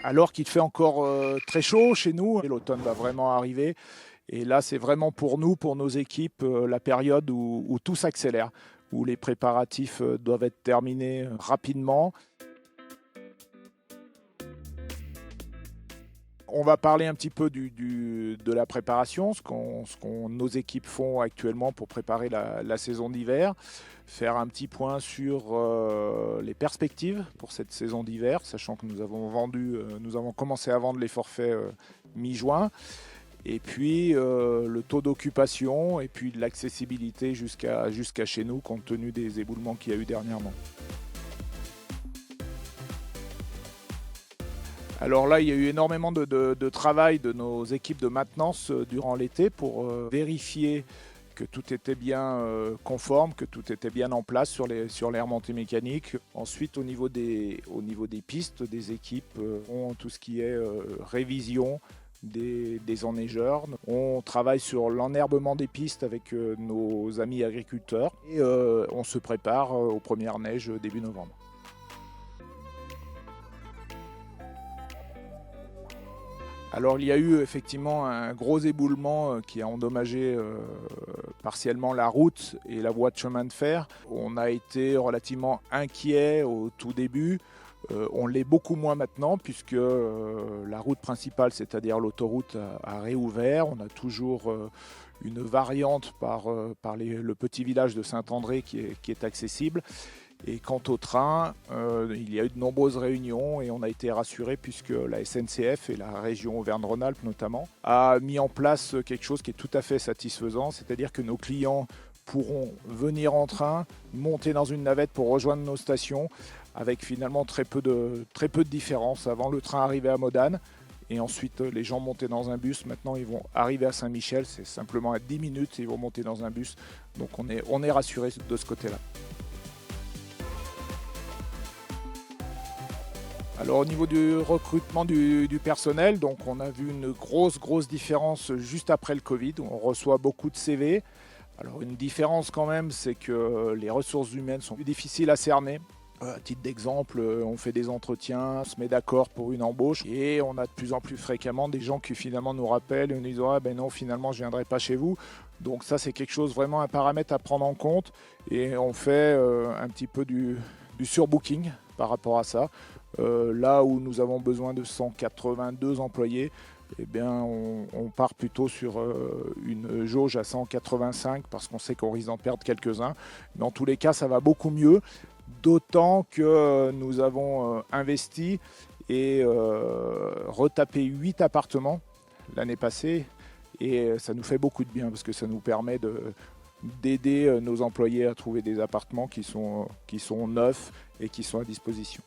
Alors qu'il fait encore très chaud chez nous, l'automne va vraiment arriver. Et là, c'est vraiment pour nous, pour nos équipes, la période où tout s'accélère, où les préparatifs doivent être terminés rapidement. On va parler un petit peu de la préparation, nos équipes font actuellement pour préparer la saison d'hiver, faire un petit point sur les perspectives pour cette saison d'hiver, sachant que nous avons commencé à vendre les forfaits mi-juin, et puis le taux d'occupation et puis de l'accessibilité jusqu'à chez nous compte tenu des éboulements qu'il y a eu dernièrement. Alors là, il y a eu énormément de travail de nos équipes de maintenance durant l'été pour vérifier que tout était bien conforme, que tout était bien en place sur les remontées mécaniques. Ensuite, au niveau des pistes, des équipes ont tout ce qui est révision des enneigeurs. On travaille sur l'enherbement des pistes avec nos amis agriculteurs et on se prépare aux premières neiges début novembre. Alors il y a eu effectivement un gros éboulement qui a endommagé partiellement la route et la voie de chemin de fer. On a été relativement inquiet au tout début. On l'est beaucoup moins maintenant puisque la route principale, c'est-à-dire l'autoroute, a réouvert. On a toujours une variante par le petit village de Saint-André qui est accessible. Et quant au train, il y a eu de nombreuses réunions et on a été rassurés puisque la SNCF et la région Auvergne-Rhône-Alpes notamment a mis en place quelque chose qui est tout à fait satisfaisant, c'est-à-dire que nos clients pourront venir en train, monter dans une navette pour rejoindre nos stations avec finalement très peu de différence. Avant, le train arrivait à Modane et ensuite les gens montaient dans un bus. Maintenant, ils vont arriver à Saint-Michel, c'est simplement à 10 minutes, ils vont monter dans un bus. Donc on est rassurés de ce côté-là. Alors au niveau du recrutement du personnel, donc on a vu une grosse différence juste après le Covid. On reçoit beaucoup de CV. Alors une différence quand même, c'est que les ressources humaines sont plus difficiles à cerner. À titre d'exemple, on fait des entretiens, on se met d'accord pour une embauche et on a de plus en plus fréquemment des gens qui finalement nous rappellent et nous disent ah ben non finalement je ne viendrai pas chez vous. Donc ça c'est quelque chose vraiment un paramètre à prendre en compte et on fait un petit peu du surbooking par rapport à ça. Là où nous avons besoin de 182 employés, eh bien, on part plutôt sur une jauge à 185 parce qu'on sait qu'on risque d'en perdre quelques-uns. Mais en tous les cas, ça va beaucoup mieux, d'autant que nous avons investi et retapé 8 appartements l'année passée. Et ça nous fait beaucoup de bien parce que ça nous permet d'aider nos employés à trouver des appartements qui sont neufs et qui sont à disposition.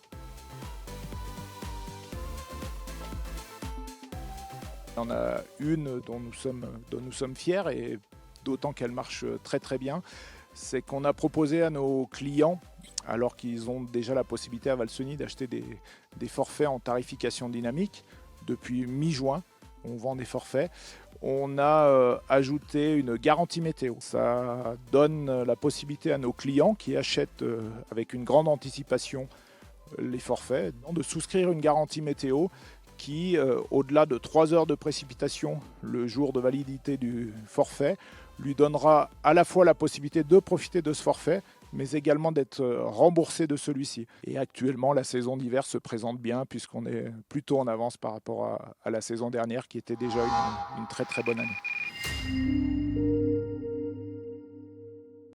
Il y en a une dont nous sommes fiers et d'autant qu'elle marche très bien, c'est qu'on a proposé à nos clients, alors qu'ils ont déjà la possibilité à Valseny d'acheter des forfaits en tarification dynamique depuis mi-juin. On vend des forfaits. On a ajouté une garantie météo. Ça donne la possibilité à nos clients qui achètent avec une grande anticipation les forfaits de souscrire une garantie météo qui, au-delà de 3 heures de précipitation le jour de validité du forfait, lui donnera à la fois la possibilité de profiter de ce forfait, mais également d'être remboursé de celui-ci. Et actuellement, la saison d'hiver se présente bien puisqu'on est plutôt en avance par rapport à la saison dernière qui était déjà une très bonne année.